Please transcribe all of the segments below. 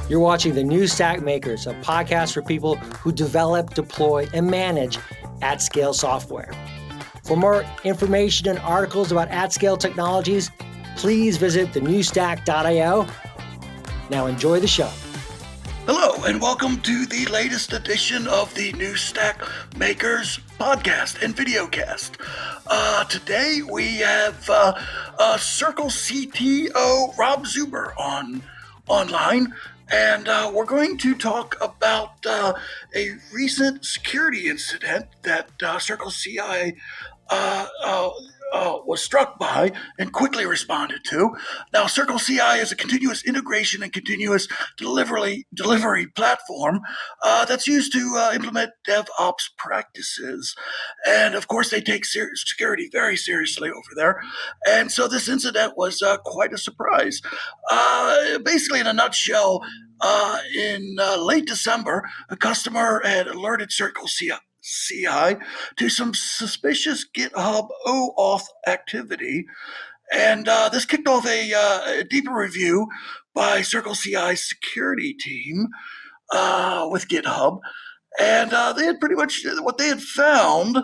You're watching the New Stack Makers, a podcast for people who develop, deploy, and manage at-scale software. For more information and articles about at-scale technologies, please visit thenewstack.io. Now enjoy the show. Hello, and welcome to the latest edition of the New Stack Makers podcast and videocast. Today we have Circle CTO Rob Zuber online, and we're going to talk about a recent security incident that CircleCI was struck by and quickly responded to. Now, CircleCI is a continuous integration and continuous delivery platform that's used to implement DevOps practices. And of course, they take security very seriously over there. And so this incident was quite a surprise. Basically, in a nutshell, in late December, a customer had alerted CircleCI to some suspicious GitHub OAuth activity. And this kicked off a deeper review by CircleCI's security team with GitHub. And they had pretty much what they had found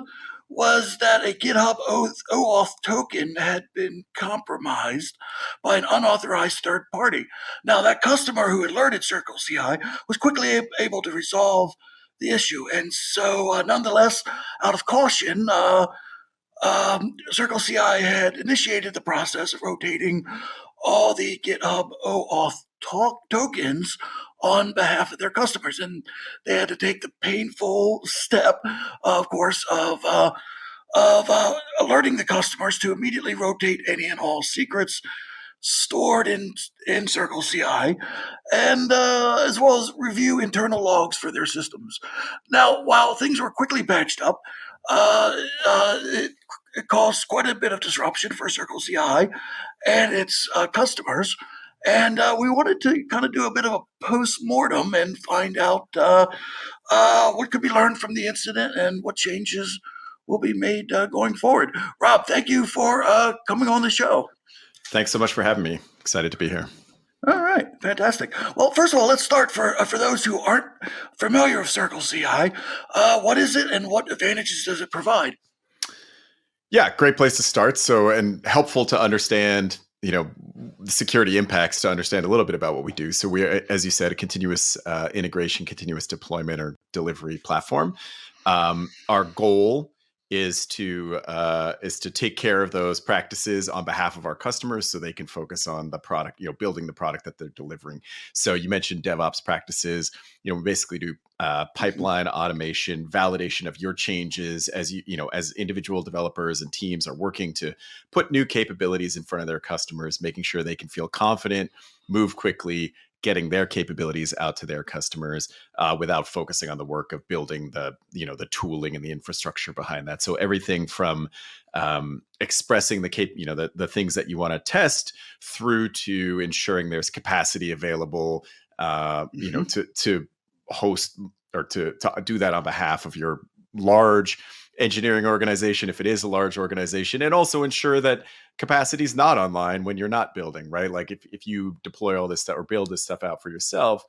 was that a GitHub OAuth token had been compromised by an unauthorized third party. Now, that customer who alerted CircleCI was quickly able to resolve the issue. And so, nonetheless, out of caution, CircleCI had initiated the process of rotating all the GitHub OAuth tokens on behalf of their customers. And they had to take the painful step, of course, of alerting the customers to immediately rotate any and all secrets stored in CircleCI, and as well as review internal logs for their systems. Now, while things were quickly patched up, it caused quite a bit of disruption for CircleCI and its customers. And we wanted to kind of do a bit of a post-mortem and find out what could be learned from the incident and what changes will be made going forward. Rob, thank you for coming on the show. Thanks so much for having me. Excited to be here. All right, fantastic. Well, first of all, let's start for those who aren't familiar with CircleCI. What is it, and what advantages does it provide? Yeah, great place to start. So, and helpful to understand, the security impacts, to understand a little bit about what we do. So we are, as you said, a continuous integration, continuous deployment or delivery platform. Our goal is to take care of those practices on behalf of our customers so they can focus on the product, building the product that they're delivering. So you mentioned DevOps practices. We basically do pipeline automation, validation of your changes as as individual developers and teams are working to put new capabilities in front of their customers, making sure they can feel confident, move quickly, getting their capabilities out to their customers without focusing on the work of building the tooling and the infrastructure behind that. So everything from expressing the things that you want to test through to ensuring there's capacity available, to host or to do that on behalf of your large engineering organization, if it is a large organization, and also ensure that capacity is not online when you're not building, right? Like if you deploy all this stuff or build this stuff out for yourself,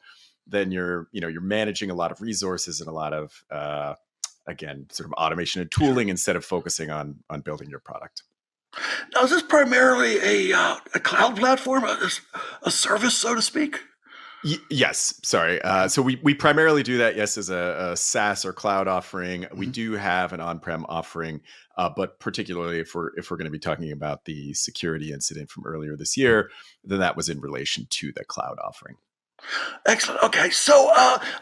then you're managing a lot of resources and a lot of, again, sort of automation and tooling instead of focusing on building your product. Now, is this primarily a cloud platform, a service, so to speak? Yes. Sorry. So we primarily do that, yes, as a SaaS or cloud offering. We do have an on-prem offering, but particularly if we're going to be talking about the security incident from earlier this year, then that was in relation to the cloud offering. Excellent. Okay. So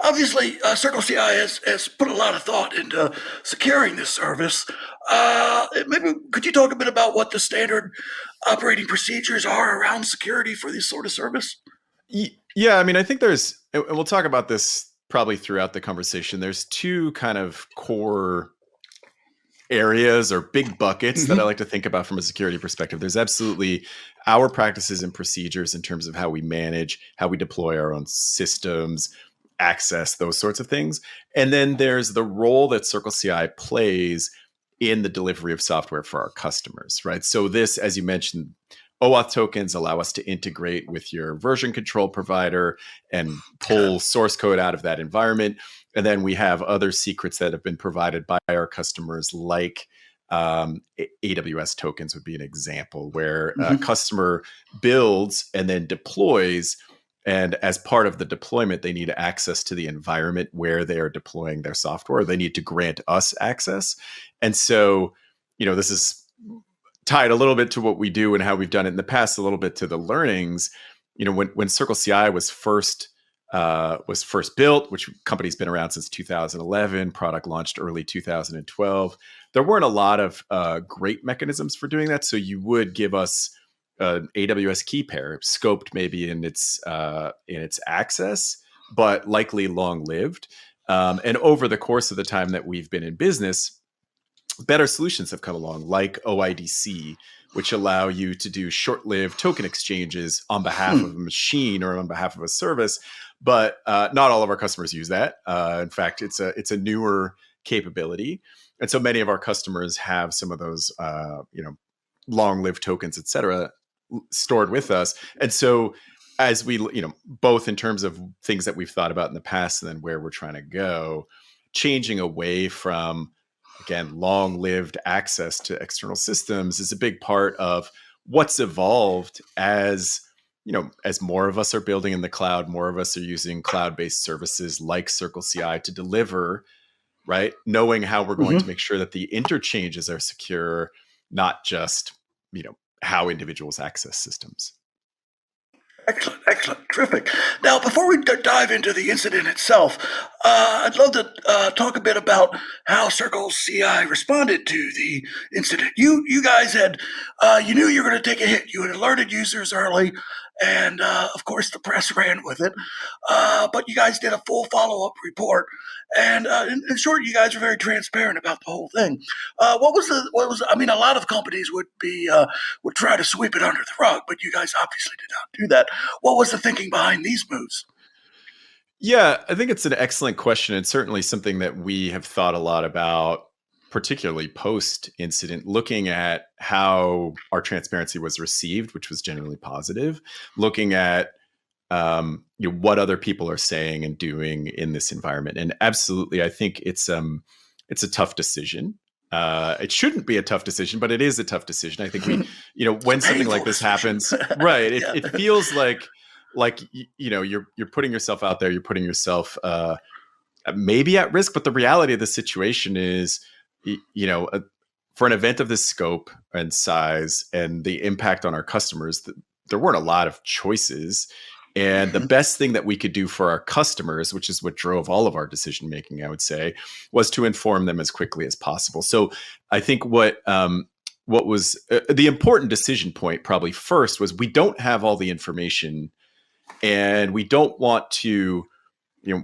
obviously, CircleCI has put a lot of thought into securing this service. Maybe could you talk a bit about what the standard operating procedures are around security for this sort of service? Yeah, I mean, I think and we'll talk about this probably throughout the conversation. There's two kind of core areas or big buckets that I like to think about from a security perspective. There's absolutely our practices and procedures in terms of how we manage, how we deploy our own systems, access, those sorts of things. And then there's the role that CircleCI plays in the delivery of software for our customers, right? So this, as you mentioned, OAuth tokens allow us to integrate with your version control provider and pull source code out of that environment. And then we have other secrets that have been provided by our customers, like AWS tokens would be an example, where a customer builds and then deploys. And as part of the deployment, they need access to the environment where they are deploying their software. They need to grant us access. And so, this is tied a little bit to what we do and how we've done it in the past, a little bit to the learnings. When CircleCI was first built, which company's been around since 2011, product launched early 2012. There weren't a lot of great mechanisms for doing that. So you would give us an AWS key pair, scoped maybe in its access, but likely long-lived. And over the course of the time that we've been in business, better solutions have come along, like OIDC, which allow you to do short-lived token exchanges on behalf of a machine or on behalf of a service. But not all of our customers use that. In fact, it's a newer capability, and so many of our customers have some of those, long-lived tokens, et cetera, stored with us. And so, as we, both in terms of things that we've thought about in the past and then where we're trying to go, changing away from, again, long-lived access to external systems is a big part of what's evolved as more of us are building in the cloud, more of us are using cloud-based services like CircleCI to deliver, right? Knowing how we're going to make sure that the interchanges are secure, not just, how individuals access systems. Excellent, terrific. Now, before we dive into the incident itself, I'd love to talk a bit about how CircleCI responded to the incident. You guys had, you knew you were going to take a hit. You had alerted users early, and of course the press ran with it. But you guys did a full follow-up report, and in short, you guys were very transparent about the whole thing. What was? I mean, a lot of companies would try to sweep it under the rug, but you guys obviously did not do that. What was the thinking behind these moves? Yeah, I think it's an excellent question, and certainly something that we have thought a lot about, particularly post-incident, looking at how our transparency was received, which was generally positive, looking at what other people are saying and doing in this environment. And absolutely, I think it's a tough decision. It shouldn't be a tough decision, but it is a tough decision. I think when something like this happens, right? It feels like you're putting yourself out there, you're putting yourself maybe at risk, but the reality of the situation is, for an event of this scope and size and the impact on our customers, there weren't a lot of choices. And the best thing that we could do for our customers, which is what drove all of our decision making, I would say, was to inform them as quickly as possible. So I think what was the important decision point probably first was we don't have all the information, and we don't want to,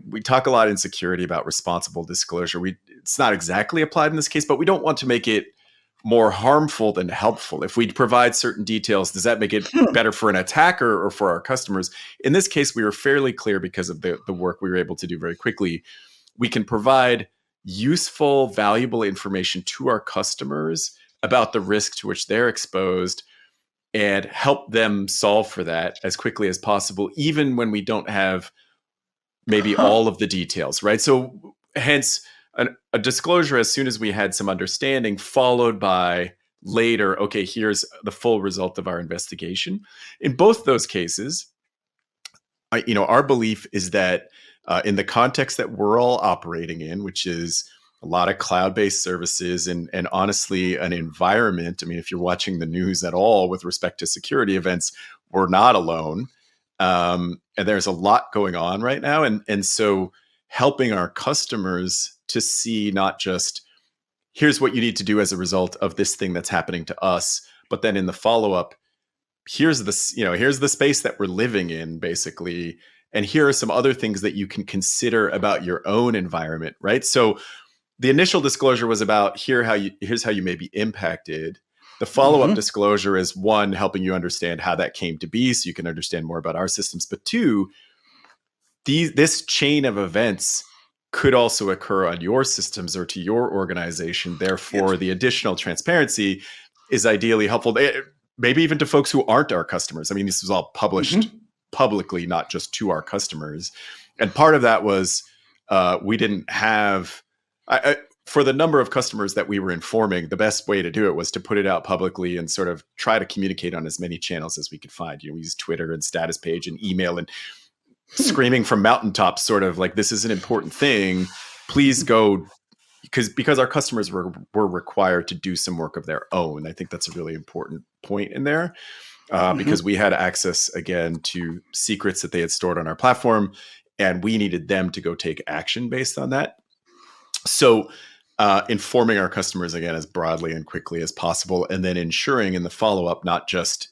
we talk a lot in security about responsible disclosure. It's not exactly applied in this case, but we don't want to make it more harmful than helpful. If we provide certain details, does that make it better for an attacker or for our customers? In this case, we were fairly clear because of the work we were able to do very quickly. We can provide useful, valuable information to our customers about the risk to which they're exposed and help them solve for that as quickly as possible, even when we don't have maybe all of the details, right? So hence a disclosure as soon as we had some understanding, followed by later, okay, here's the full result of our investigation. In both those cases, our belief is that in the context that we're all operating in, which is a lot of cloud-based services and honestly an environment. I mean, if you're watching the news at all with respect to security events, we're not alone. And there's a lot going on right now. And so helping our customers to see not just here's what you need to do as a result of this thing that's happening to us, but then in the follow-up, here's the space that we're living in, basically. And here are some other things that you can consider about your own environment, right? So the initial disclosure was about here's how you may be impacted. The follow-up disclosure is one, helping you understand how that came to be so you can understand more about our systems. But two, this chain of events could also occur on your systems or to your organization. Therefore, the additional transparency is ideally helpful. maybe even to folks who aren't our customers. I mean, this was all published Mm-hmm. publicly, not just to our customers. And part of that was we didn't have, for the number of customers that we were informing, the best way to do it was to put it out publicly and sort of try to communicate on as many channels as we could find. We used Twitter and status page and email and screaming from mountaintops, sort of like, this is an important thing. Please go, because our customers were required to do some work of their own. I think that's a really important point in there, because we had access again to secrets that they had stored on our platform, and we needed them to go take action based on that. So informing our customers again as broadly and quickly as possible, and then ensuring in the follow-up, not just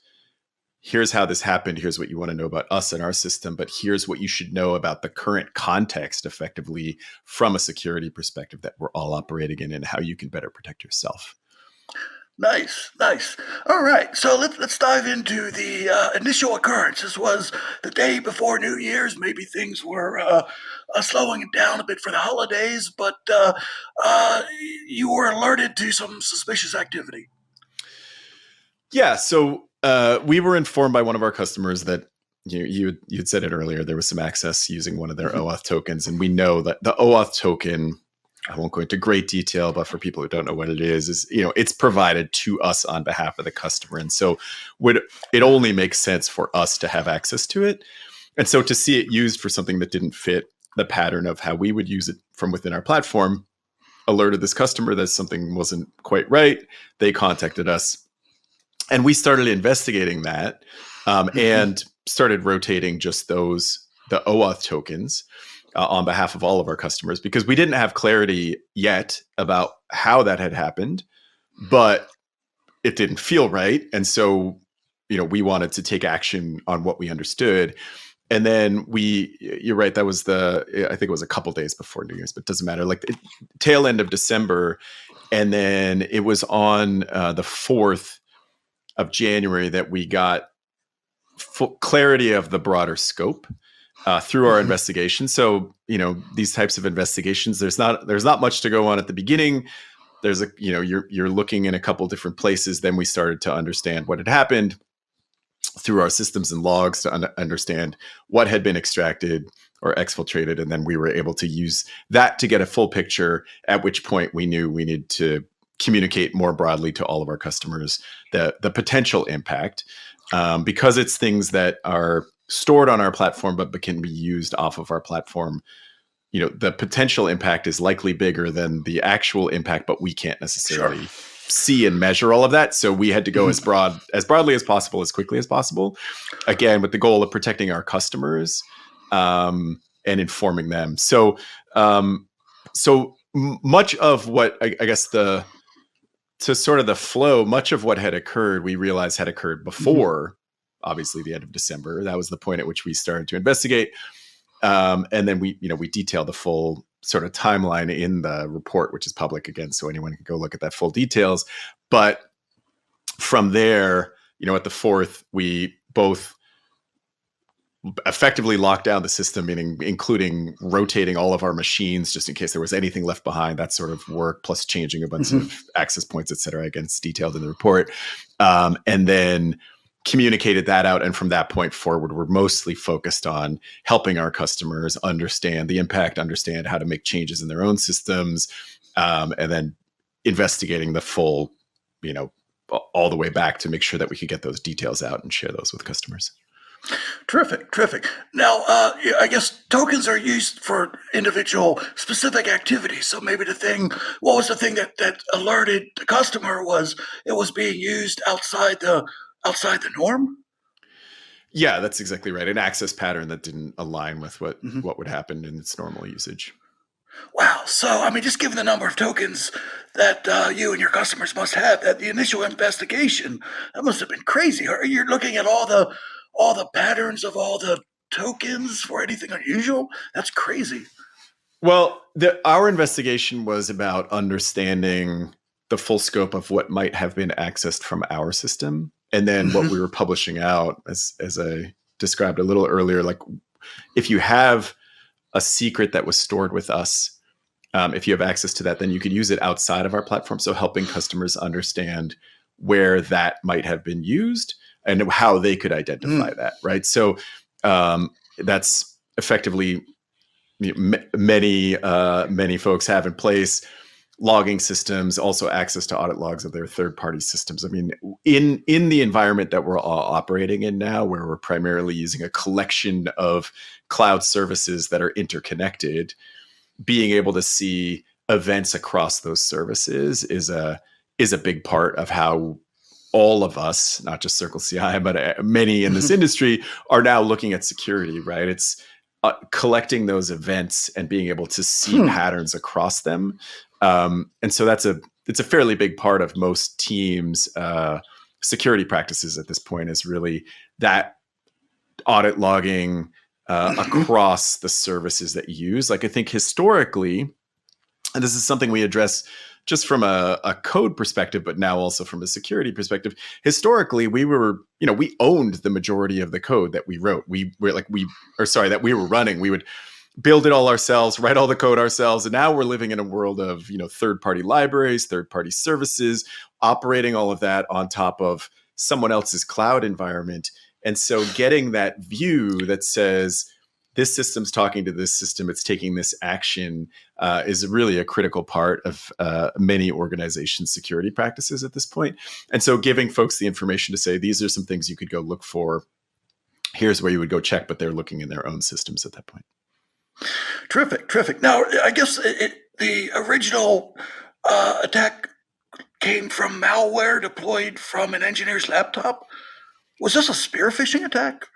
here's how this happened, here's what you want to know about us and our system, but here's what you should know about the current context effectively from a security perspective that we're all operating in, and how you can better protect yourself. Nice. All right, so let's dive into the initial occurrence. This was the day before New Year's. Maybe things were slowing down a bit for the holidays, but you were alerted to some suspicious activity. Yeah, so we were informed by one of our customers that you'd said it earlier, there was some access using one of their OAuth tokens, and we know that the OAuth token, I won't go into great detail, but for people who don't know what it is it's provided to us on behalf of the customer. And so it only makes sense for us to have access to it. And so to see it used for something that didn't fit the pattern of how we would use it from within our platform alerted this customer that something wasn't quite right. They contacted us, and we started investigating that, and started rotating just the OAuth tokens on behalf of all of our customers, because we didn't have clarity yet about how that had happened, but it didn't feel right. And so, we wanted to take action on what we understood. And then you're right, that was I think it was a couple days before New Year's, but it doesn't matter, like the tail end of December. And then it was on the 4th of January that we got full clarity of the broader scope through our investigation. So, these types of investigations, there's not much to go on at the beginning. There's you're looking in a couple different places. Then we started to understand what had happened through our systems and logs to understand what had been extracted or exfiltrated. And then we were able to use that to get a full picture, at which point we knew we needed to communicate more broadly to all of our customers the potential impact, because it's things that are stored on our platform but can be used off of our platform. The potential impact is likely bigger than the actual impact, but we can't necessarily see and measure all of that. So we had to go as broadly as possible, as quickly as possible, again with the goal of protecting our customers and informing them. So much of what I guess to sort of the flow, much of what had occurred, we realized had occurred before, obviously, the end of December. That was the point at which we started to investigate. And then we detailed the full sort of timeline in the report, which is public again, so anyone can go look at that full details. But from there, at the 4th, we both effectively locked down the system, meaning including rotating all of our machines just in case there was anything left behind, that sort of work, plus changing a bunch of access points, et cetera. Again, it's detailed in the report. And then communicated that out. And from that point forward, we're mostly focused on helping our customers understand the impact, understand how to make changes in their own systems, and then investigating the full, all the way back to make sure that we could get those details out and share those with customers. Terrific. Now, I guess tokens are used for individual specific activities. So maybe what was the thing that alerted the customer was it was being used outside the norm? Yeah, that's exactly right. An access pattern that didn't align with what would happen in its normal usage. Wow. So, just given the number of tokens that you and your customers must have, at the initial investigation, that must have been crazy. You're looking at all the patterns of all the tokens for anything unusual? That's crazy. Well, our investigation was about understanding the full scope of what might have been accessed from our system. And then what we were publishing out, as I described a little earlier, like if you have a secret that was stored with us, if you have access to that, then you could use it outside of our platform. So helping customers understand where that might have been used and how they could identify that, right? So that's effectively many folks have in place logging systems, also access to audit logs of their third-party systems. I mean, in the environment that we're all operating in now, where we're primarily using a collection of cloud services that are interconnected, being able to see events across those services is a big part of how all of us, not just CircleCI, but many in this industry, are now looking at security, right? It's collecting those events and being able to see patterns across them. And so it's a fairly big part of most teams' security practices at this point, is really that audit logging across the services that you use. Like, I think historically, and this is something we address just from a code perspective, but now also from a security perspective. Historically, we owned the majority of the code that we wrote. That we were running. We would build it all ourselves, write all the code ourselves. And now we're living in a world of, third-party libraries, third-party services, operating all of that on top of someone else's cloud environment. And so getting that view that says, this system's talking to this system, it's taking this action, is really a critical part of many organizations' security practices at this point. And so giving folks the information to say, these are some things you could go look for. Here's where you would go check, but they're looking in their own systems at that point. Terrific. Now, I guess the original attack came from malware deployed from an engineer's laptop. Was this a spear phishing attack?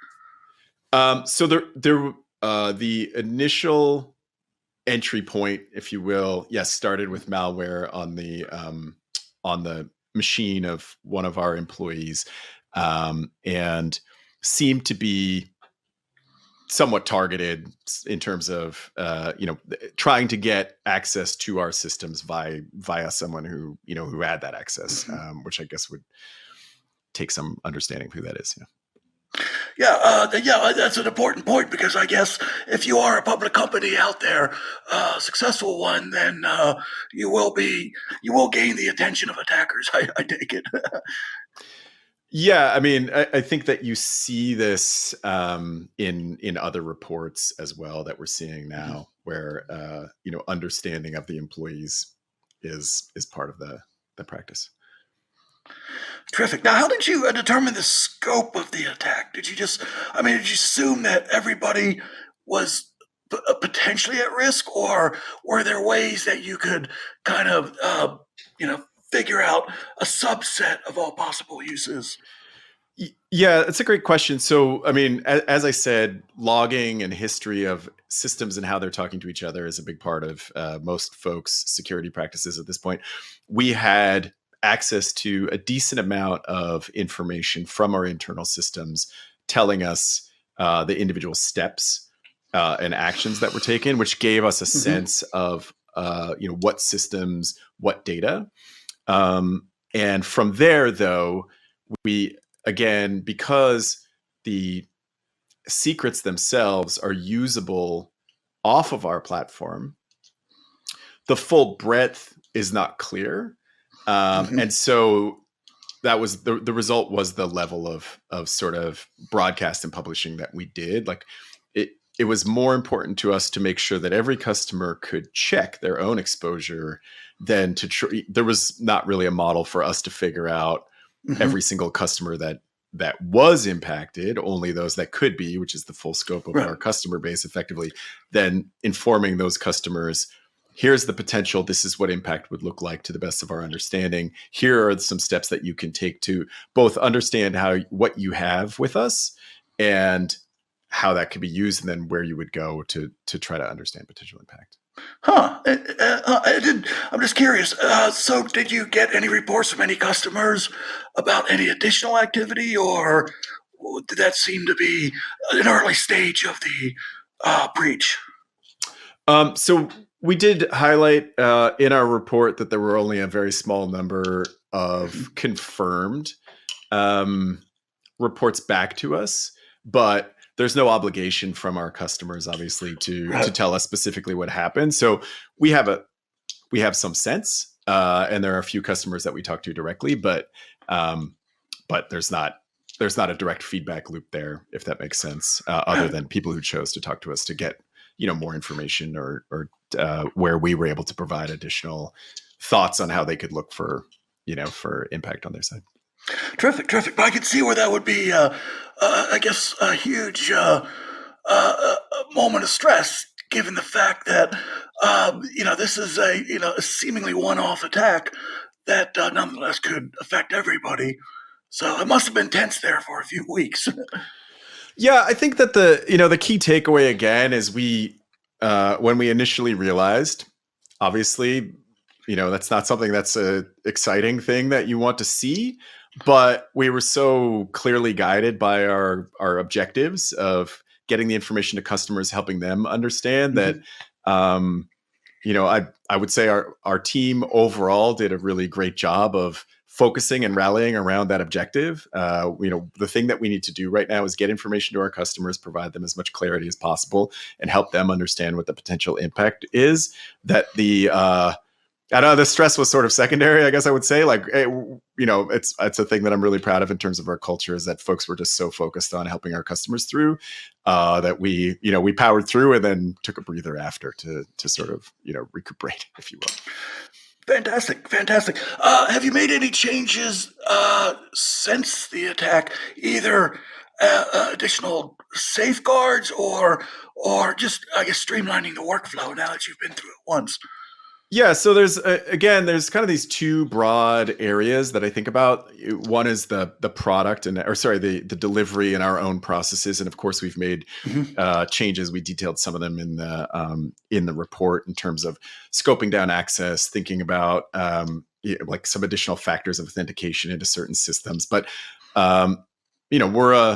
So the initial entry point, if you will, yes, started with malware on the machine of one of our employees, and seemed to be somewhat targeted in terms of trying to get access to our systems via someone who had that access, which I guess would take some understanding who that is. Yeah, that's an important point, because I guess if you are a public company out there, a successful one, then you will gain the attention of attackers. I take it. Yeah, I mean, I think that you see this in other reports as well that we're seeing now, where understanding of the employees is part of the practice. Terrific. Now, how did you determine the scope of the attack? Did you assume that everybody was potentially at risk, or were there ways that you could kind of figure out a subset of all possible uses? Yeah, it's a great question. So, I mean, as I said, logging and history of systems and how they're talking to each other is a big part of most folks' security practices at this point. We had access to a decent amount of information from our internal systems telling us the individual steps and actions that were taken, which gave us a sense of what systems, what data. And from there, though, again, because the secrets themselves are usable off of our platform, the full breadth is not clear. And so that was the result was the level of sort of broadcast and publishing that we did. Like it was more important to us to make sure that every customer could check their own exposure than there was not really a model for us to figure out every single customer that was impacted, only those that could be, which is the full scope of our customer base effectively, then informing those customers, here's the potential, this is what impact would look like to the best of our understanding. Here are some steps that you can take to both understand what you have with us and how that could be used, and then where you would go to try to understand potential impact. I'm just curious. So did you get any reports from any customers about any additional activity, or did that seem to be an early stage of the breach? So we did highlight in our report that there were only a very small number of confirmed reports back to us, but there's no obligation from our customers, obviously, to tell us specifically what happened. So we have some sense, and there are a few customers that we talk to directly, but But there's not a direct feedback loop there, if that makes sense, other than people who chose to talk to us to get more information or where we were able to provide additional thoughts on how they could look for for impact on their side. Terrific. But I could see where that would be, I guess, a huge moment of stress, given the fact that this is a seemingly one-off attack that nonetheless could affect everybody. So it must have been tense there for a few weeks. Yeah, I think that the key takeaway again is when we initially realized, obviously, that's not something that's a exciting thing that you want to see, but we were so clearly guided by our objectives of getting the information to customers, helping them understand that, I would say our team overall did a really great job of focusing and rallying around that objective. The thing that we need to do right now is get information to our customers, provide them as much clarity as possible, and help them understand what the potential impact is. That I know the stress was sort of secondary, I guess I would say. It's a thing that I'm really proud of in terms of our culture, is that folks were just so focused on helping our customers through that we powered through and then took a breather after to sort of recuperate, if you will. Fantastic. Have you made any changes since the attack, either additional safeguards or just, I guess, streamlining the workflow now that you've been through it once? Yeah, so there's kind of these two broad areas that I think about. One is the product the delivery and our own processes, and of course we've made changes. We detailed some of them in the report in terms of scoping down access, thinking about like some additional factors of authentication into certain systems. But we are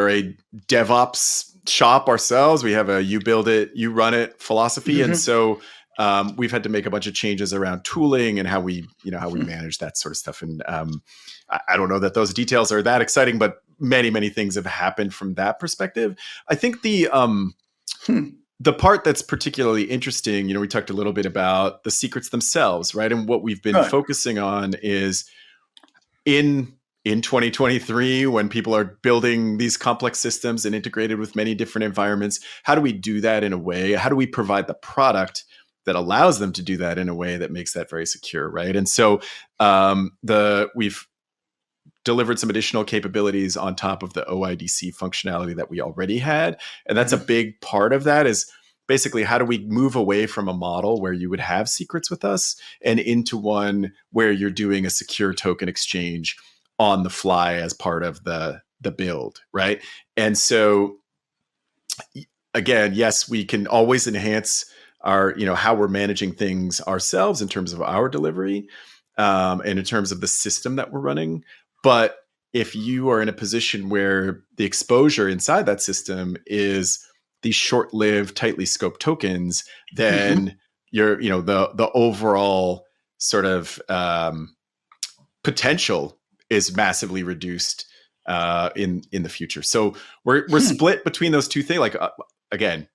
a DevOps shop ourselves. We have a you build it, you run it philosophy, and so we've had to make a bunch of changes around tooling and how we manage that sort of stuff. And I don't know that those details are that exciting, but many things have happened from that perspective. I think the part that's particularly interesting, we talked a little bit about the secrets themselves, right? And what we've been focusing on is in 2023, when people are building these complex systems and integrated with many different environments, how do we do that in a way? How do we provide the product that allows them to do that in a way that makes that very secure, right? And so we've delivered some additional capabilities on top of the OIDC functionality that we already had. And that's a big part of that, is basically how do we move away from a model where you would have secrets with us and into one where you're doing a secure token exchange on the fly as part of the build, right? And so again, yes, we can always enhance our, how we're managing things ourselves in terms of our delivery and in terms of the system that we're running. But if you are in a position where the exposure inside that system is these short-lived, tightly scoped tokens, then you're, the overall sort of potential is massively reduced in the future. So we're split between those two things. Like again,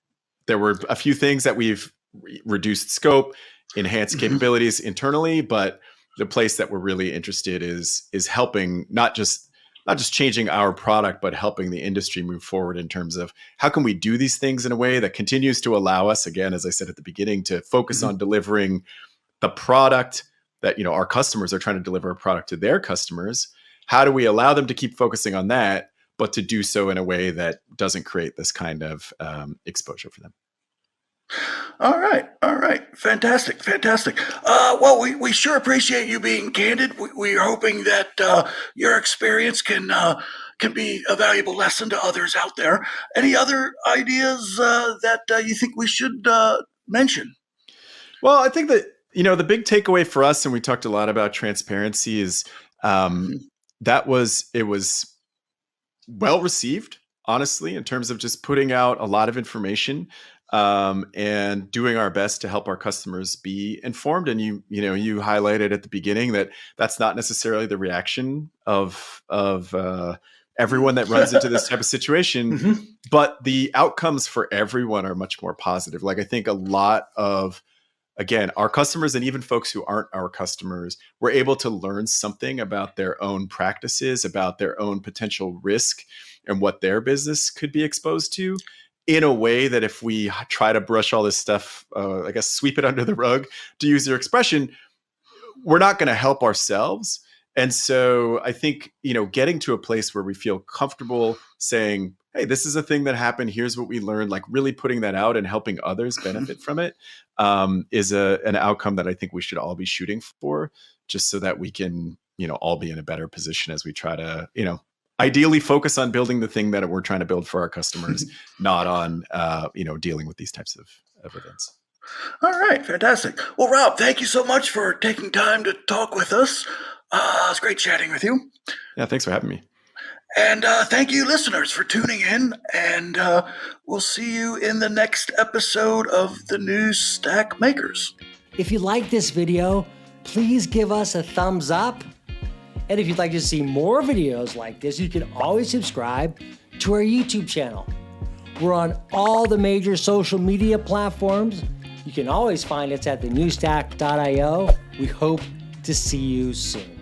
there were a few things that we've reduced scope, enhanced capabilities internally, but the place that we're really interested is helping not just changing our product, but helping the industry move forward in terms of how can we do these things in a way that continues to allow us, again, as I said at the beginning, to focus on delivering the product that our customers are trying to deliver a product to their customers. How do we allow them to keep focusing on that, but to do so in a way that doesn't create this kind of exposure for them? All right. Fantastic. Well, we sure appreciate you being candid. We are hoping that your experience can be a valuable lesson to others out there. Any other ideas that you think we should mention? Well, I think that, the big takeaway for us, and we talked a lot about transparency, is it was well received, honestly, in terms of just putting out a lot of information and doing our best to help our customers be informed. And you highlighted at the beginning that that's not necessarily the reaction of everyone that runs into this type of situation, but the outcomes for everyone are much more positive. Like I think a lot of again, our customers and even folks who aren't our customers were able to learn something about their own practices, about their own potential risk and what their business could be exposed to, in a way that if we try to brush all this stuff, I guess, sweep it under the rug, to use your expression, we're not going to help ourselves. And so I think, getting to a place where we feel comfortable saying, hey, this is a thing that happened. Here's what we learned, like really putting that out and helping others benefit from it, is an outcome that I think we should all be shooting for, just so that we can, all be in a better position as we try to, ideally focus on building the thing that we're trying to build for our customers, not on, dealing with these types of events. All right, fantastic. Well, Rob, thank you so much for taking time to talk with us. It was great chatting with you. Yeah, thanks for having me. And thank you, listeners, for tuning in. And we'll see you in the next episode of the News Stack Makers. If you like this video, please give us a thumbs up. And if you'd like to see more videos like this, you can always subscribe to our YouTube channel. We're on all the major social media platforms. You can always find us at thenewstack.io. We hope to see you soon.